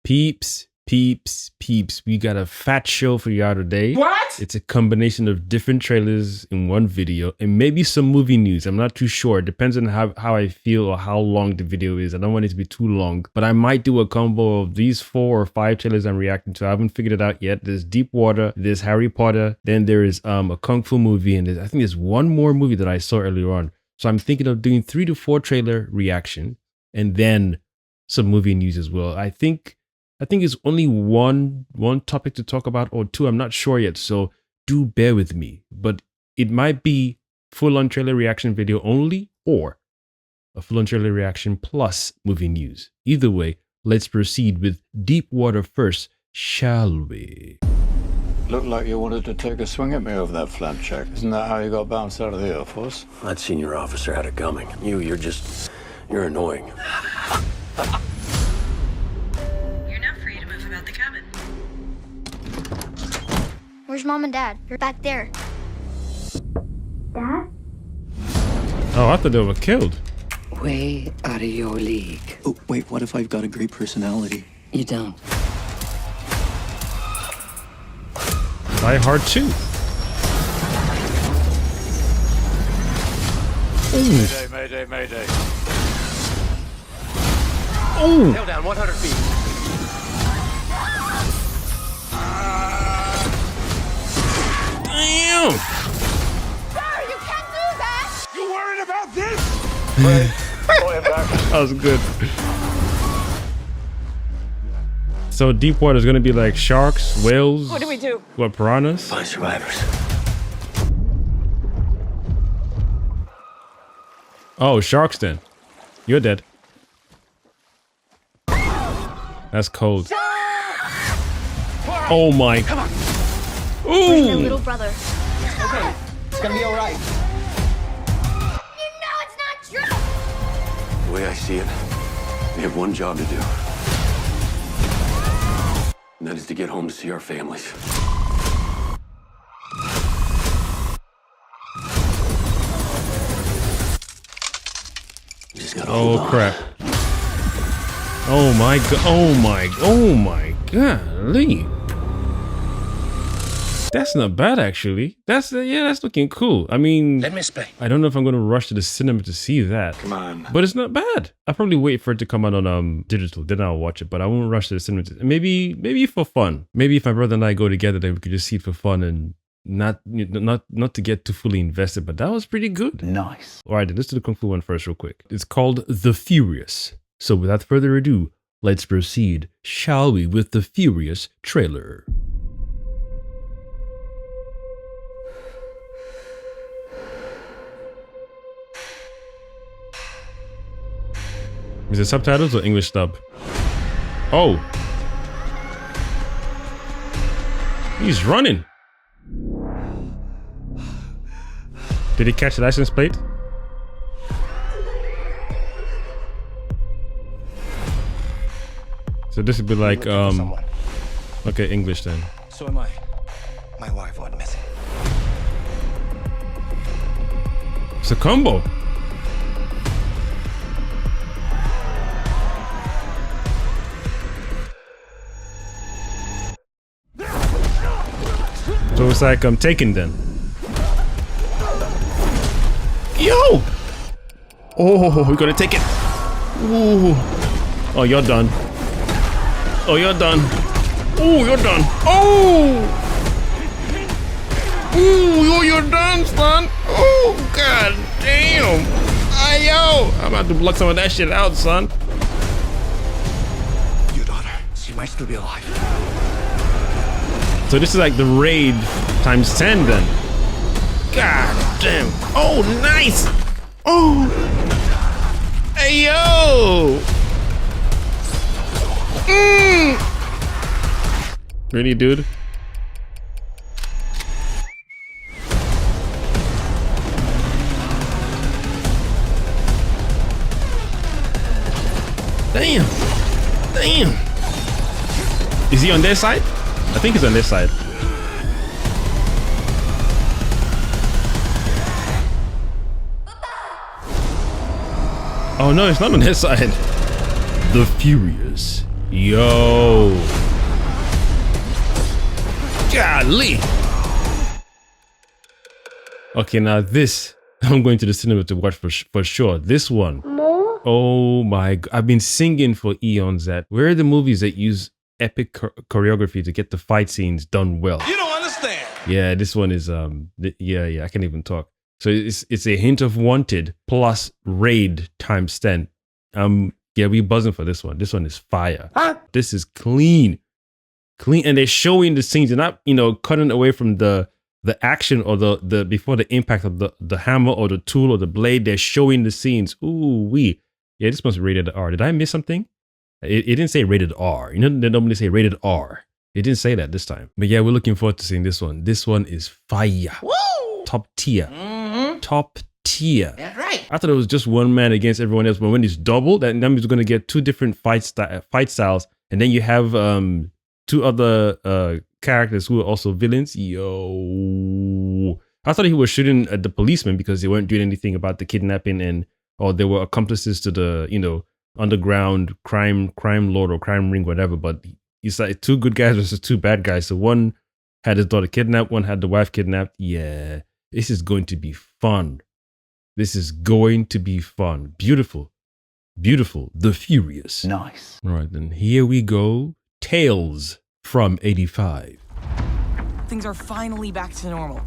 Peeps, we got a fat show for y'all today. What? It's a combination of different trailers in one video and maybe some movie news. I'm not too sure. It depends on how I feel or how long the video is. I don't want it to be too long, but I might do a combo of these 4 or 5 trailers I'm reacting to. I haven't figured it out yet. There's Deep Water, there's Harry Potter, then there is a Kung Fu movie, and I think there's one more movie that I saw earlier on. So I'm thinking of doing 3 to 4 trailer reaction and then some movie news as well. I think it's only one topic to talk about, or 2. I'm not sure yet, so do bear with me. But it might be full-on trailer reaction video only, or a full-on trailer reaction plus movie news. Either way, let's proceed with Deep Water first, shall we? Looked like you wanted to take a swing at me over that flat check. Isn't that how you got bounced out of the Air Force? That senior officer had it coming. You're annoying. The cabin. Where's Mom and Dad? You're back there. Dad? Oh, I thought they were killed. Way out of your league. Oh, wait, what if I've got a great personality? You don't. Die Hard 2. Mayday. Oh! Held down 100 feet. Damn! Sir, you can't do that! You worried about this? That was good. So deep water is gonna be like sharks, whales. What do we do? What, piranhas? Find survivors. Oh, sharks then. You're dead. That's cold. Oh my. Come on. Ooh. Your little brother. Okay, it's gonna be all right. You know it's not true! The way I see it, we have one job to do. And that is to get home to see our families. You just gotta hold on. Crap. Oh my god. Oh my golly. That's not bad, actually. That's looking cool. I mean, Let me explain. I don't know if I'm gonna rush to the cinema to see that. Come on. But it's not bad. I'll probably wait for it to come out on digital, then I'll watch it. But I won't rush to the cinema. Maybe for fun. Maybe if my brother and I go together, then we could just see it for fun and not to get too fully invested. But that was pretty good. Nice. All right, then let's do the Kung Fu one first, real quick. It's called The Furious. So without further ado, let's proceed, shall we, with the Furious trailer. Is it subtitles or English dub? Oh. He's running. Did he catch the license plate? So this would be like, okay, English then. So am I. My wife went missing. It's a combo. So it's like I'm taking then. Yo! Oh, we're gonna take it. Ooh. Oh, you're done. Oh, you're done. Oh, you're done. Oh! Ooh, you're done, son. Oh, god damn. Ayo! I'm about to block some of that shit out, son. Your daughter, she might still be alive. So this is like the raid times 10 then. God damn. Oh, nice. Oh. Hey, yo. Really, dude? Damn. Damn. Is he on their side? I think he's on this side. Oh no, it's not on his side. The Furious Yo. Golly. Okay, now this, I'm going to the cinema to watch for sure. This one. Oh my God. I've been singing for eons that where are the movies that use epic choreography to get the fight scenes done well? You don't understand. Yeah, this one is, yeah, I can't even talk. So it's a hint of Wanted plus Raid times 10. Yeah, we buzzing for this one. This one is fire. Huh? This is clean. And they're showing the scenes. They're not, cutting away from the action or the before the impact of the hammer or the tool or the blade. They're showing the scenes. Ooh wee. Yeah, this must be rated R. Did I miss something? It didn't say rated R. They normally say rated R. It didn't say that this time. But yeah, we're looking forward to seeing this one. This one is fire. Woo! Top tier. Mm-hmm. Top tier. That's right. I thought it was just one man against everyone else, but when it's double, that means we're going to get two different fight styles. And then you have two other characters who are also villains. Yo. I thought he was shooting at the policeman because they weren't doing anything about the kidnapping or they were accomplices to the, underground crime lord or crime ring, whatever. But it's like two good guys versus two bad guys. So one had his daughter kidnapped, one had the wife kidnapped. Yeah, this is going to be fun. This is going to be fun. Beautiful. Beautiful. The Furious. Nice. All right, then here we go. Tales from 85. Things are finally back to normal.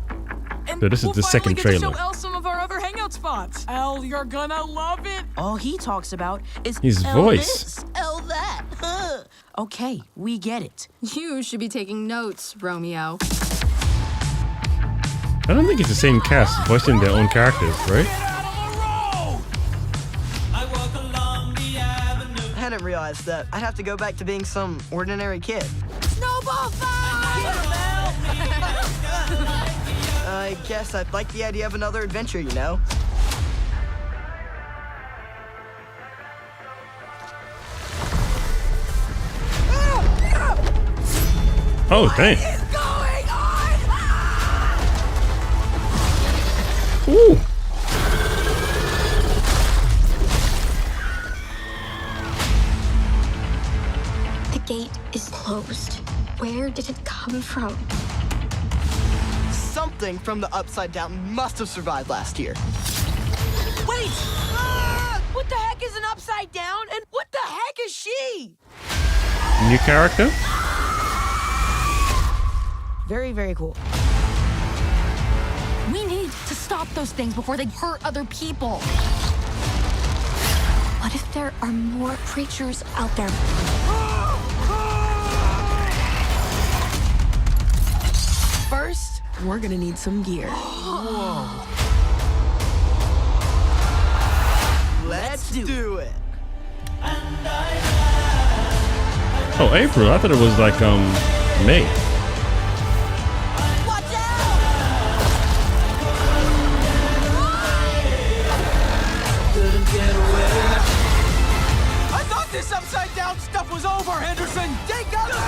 And So this is the second finally get trailer. to show Elle some of our other hangout spots. Elle, you're gonna love it. All he talks about is His Elle voice. this, Elle that. Okay, we get it. You should be taking notes, Romeo. I don't think it's the same cast voicing their own characters, right? I hadn't realized that I'd have to go back to being some ordinary kid. Snowball fight! I guess I'd like the idea of another adventure, you know? Oh, dang. Ooh. The gate is closed. Where did it come from? Something from the Upside Down must have survived last year. Wait! What the heck is an upside down? And what the heck is she? New character? Very, very cool. We need to stop those things before they hurt other people. What if there are more creatures out there? First, we're gonna need some gear. Let's do it. Oh, April. I thought it was like May. Watch out! I thought this upside down stuff was over, Henderson. Take cover!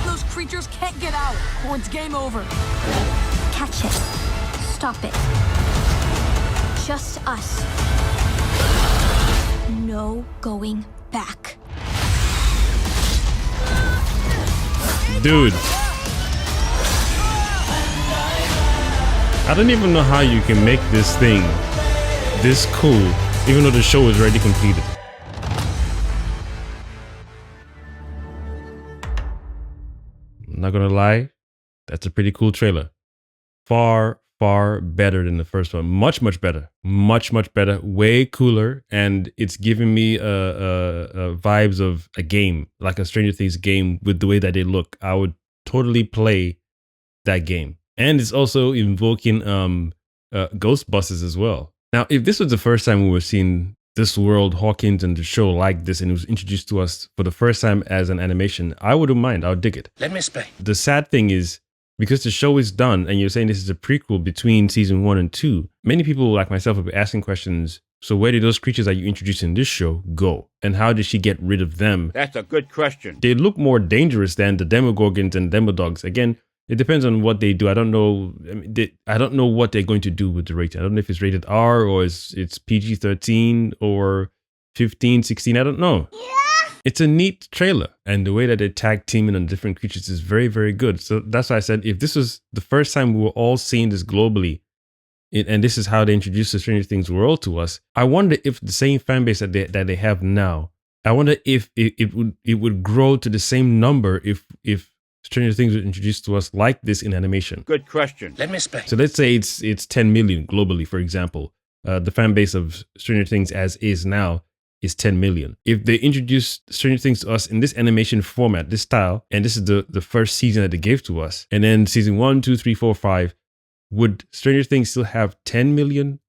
Those creatures can't get out, or it's game over. Catch it. Stop it. Just us. No going back. Dude. I don't even know how you can make this thing this cool, even though the show is already completed. I'm not gonna lie, that's a pretty cool trailer. Far better than the first one. Much better. Much better. Way cooler, and it's giving me vibes of a game, like a Stranger Things game with the way that they look. I would totally play that game. And it's also invoking Ghostbusters as well. Now, if this was the first time we were seeing this world, Hawkins, and the show like this, and it was introduced to us for the first time as an animation, I wouldn't mind. I would dig it. Let me explain. The sad thing is, because the show is done and you're saying this is a prequel between season 1 and 2, many people like myself will be asking questions. So where did those creatures that you introduced in this show go? And how did she get rid of them? That's a good question. They look more dangerous than the Demogorgons and Demodogs. Again, it depends on what they do. I don't know. I don't know what they're going to do with the rating. I don't know if it's rated R or it's PG-13 or 15, 16. I don't know. Yeah! It's a neat trailer, and the way that they tag teaming on different creatures is very, very good. So that's why I said if this was the first time we were all seeing this globally, and this is how they introduced the Stranger Things world to us, I wonder if the same fan base that they have now, I wonder if it would grow to the same number if Stranger Things was introduced to us like this in animation. Good question. Let me explain. So let's say it's 10 million globally, for example. The fan base of Stranger Things as is now is 10 million. If they introduced Stranger Things to us in this animation format, this style, and this is the first season that they gave to us, and then season 1, 2, 3, 4, 5, would Stranger Things still have 10 million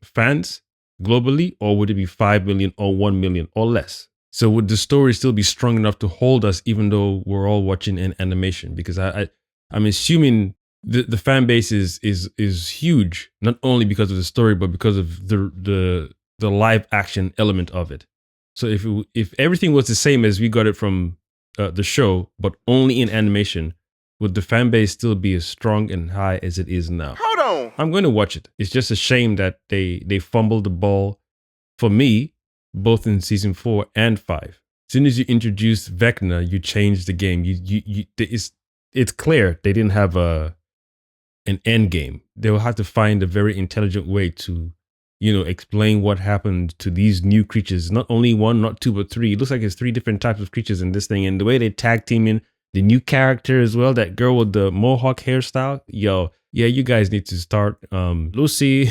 fans globally, or would it be 5 million or 1 million or less? So would the story still be strong enough to hold us even though we're all watching an animation? Because I'm assuming the fan base is huge, not only because of the story, but because of the live action element of it. So if everything was the same as we got it from the show, but only in animation, would the fan base still be as strong and high as it is now? Hold on. I'm going to watch it. It's just a shame that they fumbled the ball for me, both in season 4 and 5. As soon as you introduce Vecna, you change the game. It's clear they didn't have an end game. They will have to find a very intelligent way to, explain what happened to these new creatures. Not only 1, not 2, but 3. It looks like it's 3 different types of creatures in this thing. And the way they tag team in the new character as well, that girl with the mohawk hairstyle. Yeah, you guys need to start. Lucy,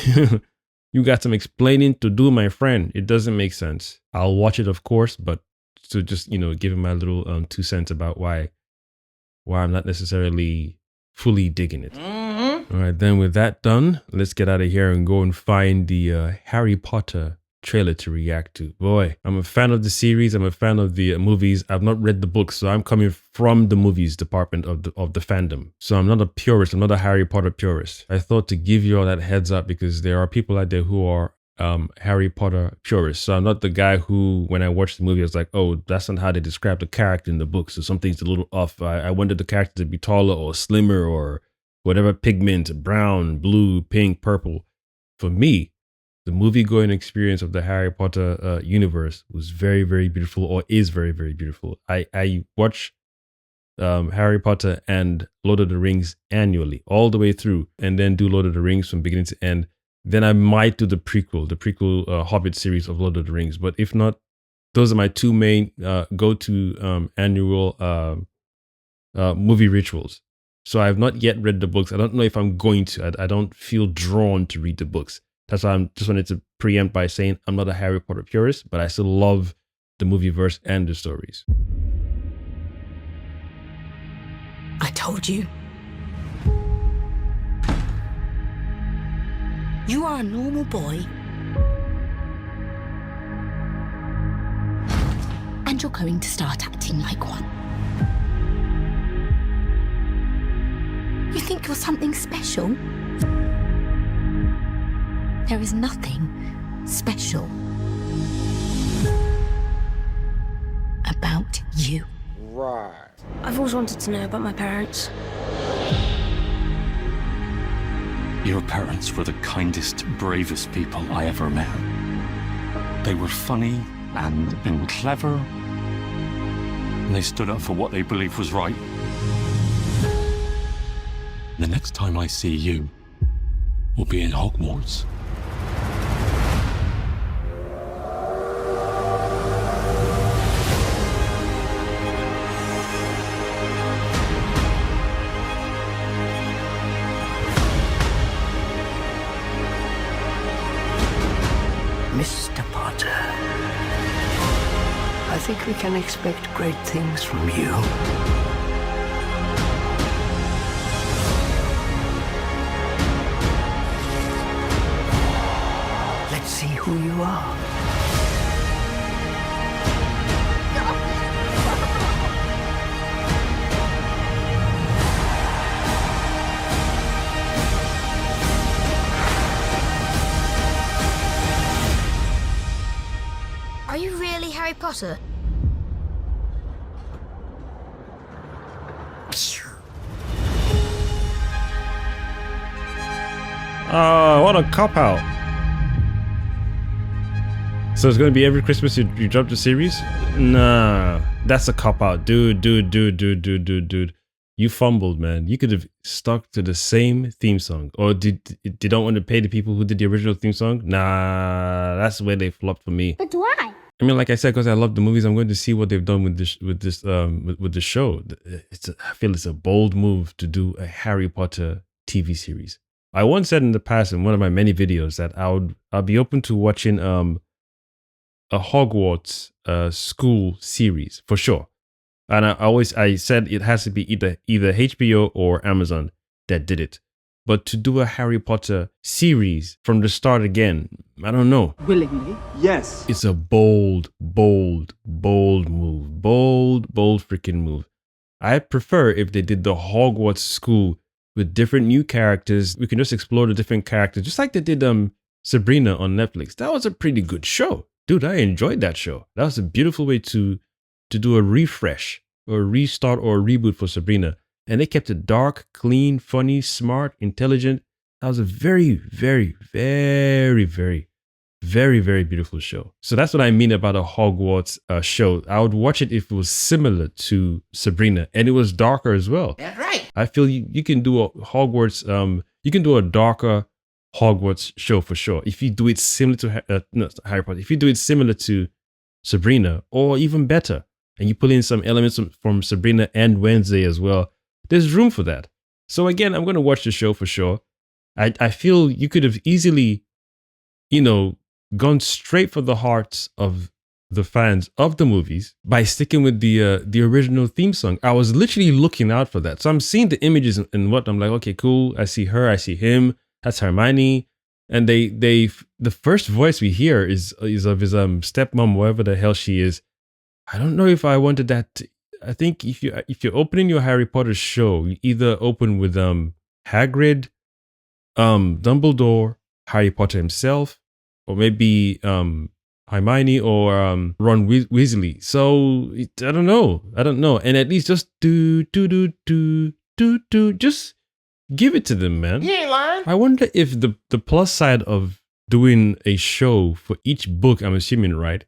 you got some explaining to do, my friend. It doesn't make sense. I'll watch it, of course, but to just, give my little 2 cents about why I'm not necessarily fully digging it. All right, then with that done, let's get out of here and go and find the Harry Potter trailer to react to. Boy, I'm a fan of the series. I'm a fan of the movies. I've not read the books, so I'm coming from the movies department of the fandom. So I'm not a purist. I'm not a Harry Potter purist. I thought to give you all that heads up because there are people out there who are Harry Potter purists. So I'm not the guy who, when I watched the movie, I was like, oh, that's not how they describe the character in the book. So something's a little off. I wanted the character to be taller or slimmer or whatever pigment, brown, blue, pink, purple. For me, the movie-going experience of the Harry Potter universe was very, very beautiful, or is very, very beautiful. I watch Harry Potter and Lord of the Rings annually, all the way through, and then do Lord of the Rings from beginning to end. Then I might do the prequel Hobbit series of Lord of the Rings. But if not, those are my 2 main go-to annual movie rituals. So I have not yet read the books. I don't know if I'm going to. I don't feel drawn to read the books. That's why I just wanted to preempt by saying I'm not a Harry Potter purist, but I still love the movie verse and the stories. I told you. You are a normal boy. And you're going to start acting like one. You think you're something special? There is nothing special about you. Right. I've always wanted to know about my parents. Your parents were the kindest, bravest people I ever met. They were funny and clever, and they stood up for what they believed was right. The next time I see you, we'll be in Hogwarts. Mr. Potter, I think we can expect great things from you. Let's see who you are. Are you really Harry Potter? Oh, what a cop-out. So it's gonna be every Christmas you drop the series? Nah, that's a cop out, dude. You fumbled, man. You could have stuck to the same theme song, or did they don't want to pay the people who did the original theme song? Nah, that's where they flopped for me. But why? I mean, like I said, because I love the movies, I'm going to see what they've done with the show. I feel it's a bold move to do a Harry Potter TV series. I once said in the past in one of my many videos that I'll be open to watching a Hogwarts school series for sure. And I said it has to be either HBO or Amazon that did it. But to do a Harry Potter series from the start again, I don't know. Willingly? Yes. It's a bold move. Bold freaking move. I prefer if they did the Hogwarts school with different new characters. We can just explore the different characters, just like they did Sabrina on Netflix. That was a pretty good show. Dude, I enjoyed that show. That was a beautiful way to do a refresh or a restart or a reboot for Sabrina. And they kept it dark, clean, funny, smart, intelligent. That was a very, very, very, very, very, very beautiful show. So that's what I mean about a Hogwarts show. I would watch it if it was similar to Sabrina, and it was darker as well. That's right. I feel you can do a Hogwarts, you can do a darker Hogwarts show for sure. If you do it similar to Harry Potter, if you do it similar to Sabrina, or even better, and you pull in some elements from Sabrina and Wednesday as well, there's room for that. So again, I'm going to watch the show for sure. I feel you could have easily, gone straight for the hearts of the fans of the movies by sticking with the original theme song. I was literally looking out for that. So I'm seeing the images and what I'm like, okay, cool. I see her, I see him. That's Hermione. And the first voice we hear is of his stepmom, whoever the hell she is. I don't know if I wanted that. I think if you're opening your Harry Potter show, you either open with Hagrid, Dumbledore, Harry Potter himself, or maybe Hermione or Ron Weasley. So I don't know. And at least just just give it to them, man. You ain't lying. I wonder if the plus side of doing a show for each book, I'm assuming, right,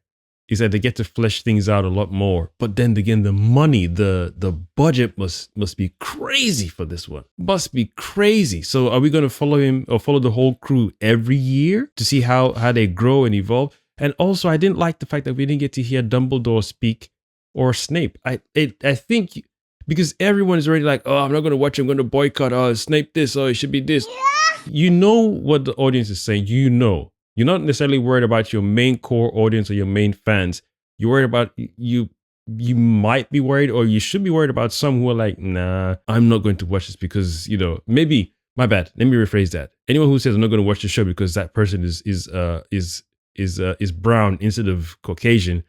is that they get to flesh things out a lot more. But then again, the money, the budget must be crazy for this one. Must be crazy. So are we going to follow him or follow the whole crew every year to see how they grow and evolve? And also, I didn't like the fact that we didn't get to hear Dumbledore speak or Snape. I think because everyone is already like, oh, I'm not going to watch it. I'm going to boycott. Oh, Snape this. Oh, it should be this. Yeah. You know what the audience is saying. You're not necessarily worried about your main core audience or your main fans. You're worried about you might be worried, or you should be worried about some who are like, nah, I'm not going to watch this because, maybe, my bad. Let me rephrase that. Anyone who says I'm not going to watch the show because that person is brown instead of Caucasian,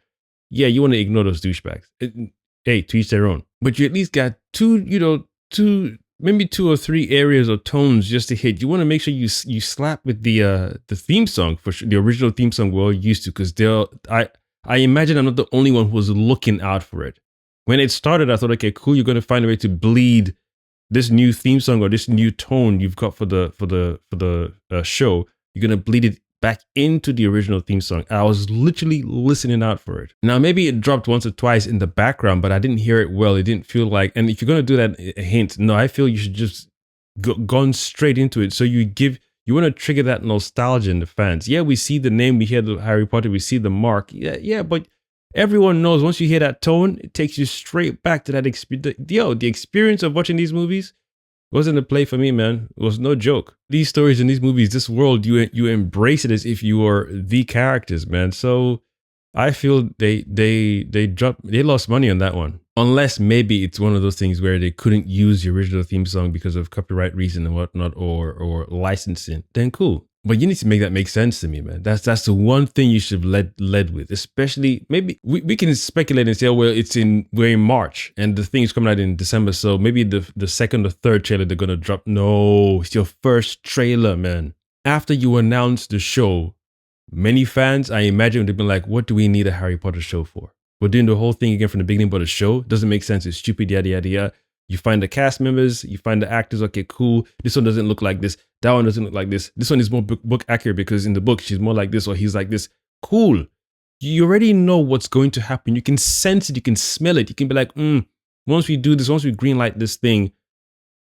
yeah, you want to ignore those douchebags. Hey, to each their own. But you at least got maybe two or three areas or tones just to hit. You want to make sure you slap with the theme song, for sure, the original theme song we're all used to, because I imagine I'm not the only one who was looking out for it. When it started, I thought, okay, cool, you're going to find a way to bleed this new theme song or this new tone you've got for the show. You're going to bleed it back into the original theme song. I was literally listening out for it. Now, maybe it dropped once or twice in the background, but I didn't hear it well. It didn't feel like, and if you're going to do that, a hint, no, I feel you should just gone straight into it. So you want to trigger that nostalgia in the fans. Yeah, we see the name, we hear the Harry Potter, we see the mark. Yeah, but everyone knows once you hear that tone, it takes you straight back to that experience. The experience of watching these movies wasn't a play for me, man. It was no joke. These stories in these movies, this world, you embrace it as if you are the characters, man. So I feel they lost money on that one. Unless maybe it's one of those things where they couldn't use the original theme song because of copyright reason and whatnot, or licensing. Then cool. But you need to make that make sense to me, man. That's the one thing you should have led with. Especially, maybe we can speculate and say, oh, well, we're in March and the thing is coming out in December. So maybe the second or third trailer they're gonna drop. No, it's your first trailer, man. After you announce the show, many fans, I imagine, they've been like, what do we need a Harry Potter show for? We're doing the whole thing again from the beginning, but the show doesn't make sense. It's stupid, yada, yada, yada. You find the cast members, you find the actors, okay, cool. This one doesn't look like this. That one doesn't look like this. This one is more book accurate because in the book, she's more like this or he's like this. Cool. you already know what's going to happen. You can sense it. You can smell it. You can be like, once we do this, once we greenlight this thing,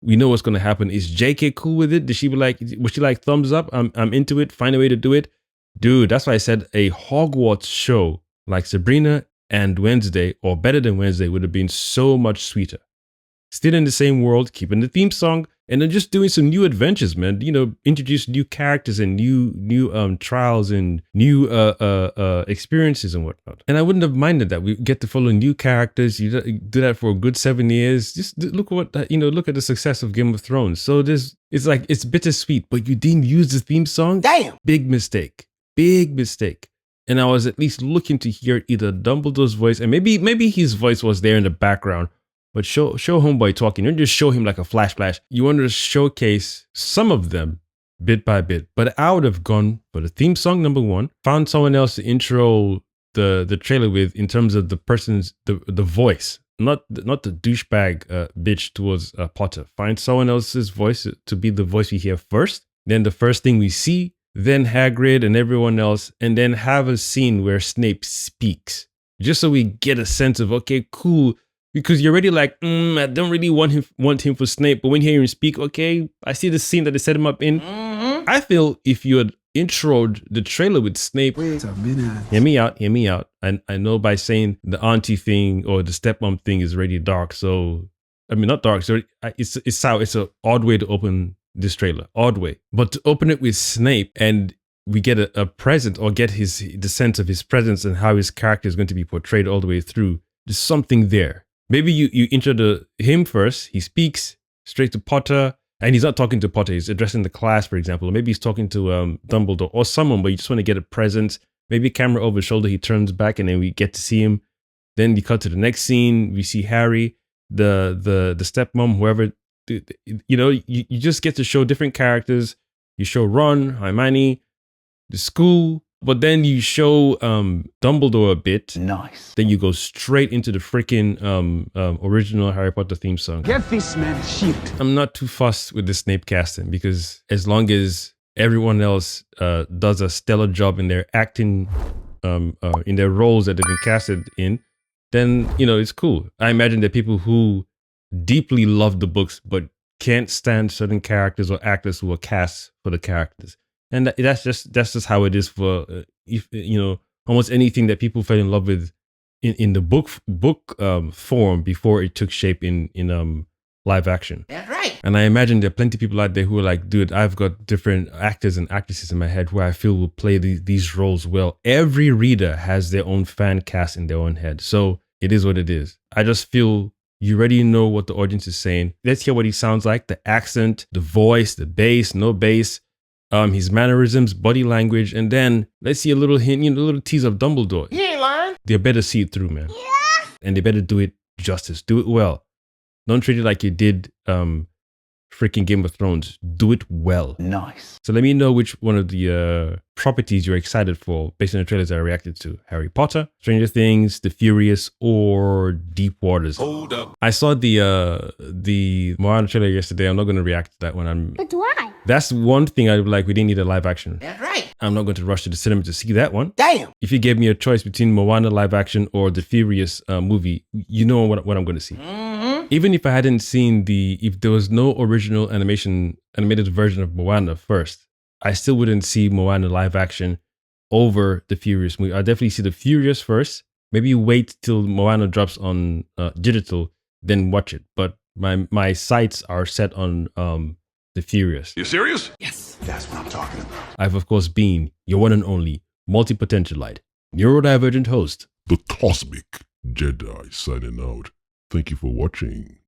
we know what's going to happen. Is JK cool with it? Did she be like, was she like thumbs up? I'm into it. Find a way to do it. Dude, that's why I said a Hogwarts show like Sabrina and Wednesday, or better than Wednesday, would have been so much sweeter. Still in the same world, keeping the theme song, and then just doing some new adventures, man. You know, introduce new characters and new trials and new experiences and whatnot. And I wouldn't have minded that. We get to follow new characters. You do that for a good 7 years. Just look at what, look at the success of Game of Thrones. So it's bittersweet, but you didn't use the theme song. Damn. Big mistake. Big mistake. And I was at least looking to hear either Dumbledore's voice, and maybe his voice was there in the background. But show homeboy talking. You don't just show him like a flash. You want to showcase some of them bit by bit. But I would have gone for the theme song, number one. Found someone else to intro the trailer with in terms of the person's the voice, not the douchebag bitch towards Potter. Find someone else's voice to be the voice we hear first. Then the first thing we see. Then Hagrid and everyone else, and then have a scene where Snape speaks, just so we get a sense of, okay, cool. Because you're already like, I don't really want him for Snape, but when you hear him speak, okay, I see the scene that they set him up in. I feel if you had introed the trailer with Snape, hear me out. And I know by saying the auntie thing or the stepmom thing is already dark, so I mean not dark, so it's an odd way to open this trailer, odd way. But to open it with Snape and we get a present, or get the sense of his presence and how his character is going to be portrayed all the way through, there's something there. Maybe you intro him first, he speaks straight to Potter, and he's not talking to Potter, he's addressing the class, for example, or maybe he's talking to Dumbledore or someone, but you just want to get a presence. Maybe camera over his shoulder, he turns back and then we get to see him. Then you cut to the next scene, we see Harry, the stepmom, whoever. You just get to show different characters. You show Ron, Hermione, the school, but then you show Dumbledore a bit. Nice. Then you go straight into the freaking original Harry Potter theme song. Get this man a shield. I'm not too fussed with the Snape casting, because as long as everyone else does a stellar job in their acting, in their roles that they've been casted in, then, it's cool. I imagine that people who deeply love the books but can't stand certain characters or actors who are cast for the characters. And that's just how it is for almost anything that people fell in love with in the book form before it took shape in live action. That's right. And I imagine there are plenty of people out there who are like, dude, I've got different actors and actresses in my head who I feel will play these roles well. Every reader has their own fan cast in their own head. So it is what it is. I just feel you already know what the audience is saying. Let's hear what he sounds like. The accent, the voice, the bass, no bass. His mannerisms, body language, and then let's see a little hint, a little tease of Dumbledore. You ain't lying. They better see it through, man. Yeah. And they better do it justice. Do it well. Don't treat it like you did freaking Game of Thrones. Do it well. Nice. So let me know which one of the properties you're excited for based on the trailers I reacted to. Harry Potter, Stranger Things, The Furious, or Deep Waters. Hold up. I saw the Moana trailer yesterday. I'm not going to react to that one. But why? That's one thing I'd be like, we didn't need a live action. That's right. I'm not going to rush to the cinema to see that one. Damn. If you gave me a choice between Moana live action or the Furious movie, you know what I'm going to see. Even if I hadn't seen if there was no original animated version of Moana first, I still wouldn't see Moana live action over the Furious movie. I'd definitely see the Furious first. Maybe wait till Moana drops on digital, then watch it. But my sights are set on the Furious. You serious? Yes. That's what I'm talking about. I've of course been your one and only Multipotentialite, Neurodivergent host, the Kosmic Jedi, signing out. Thank you for watching.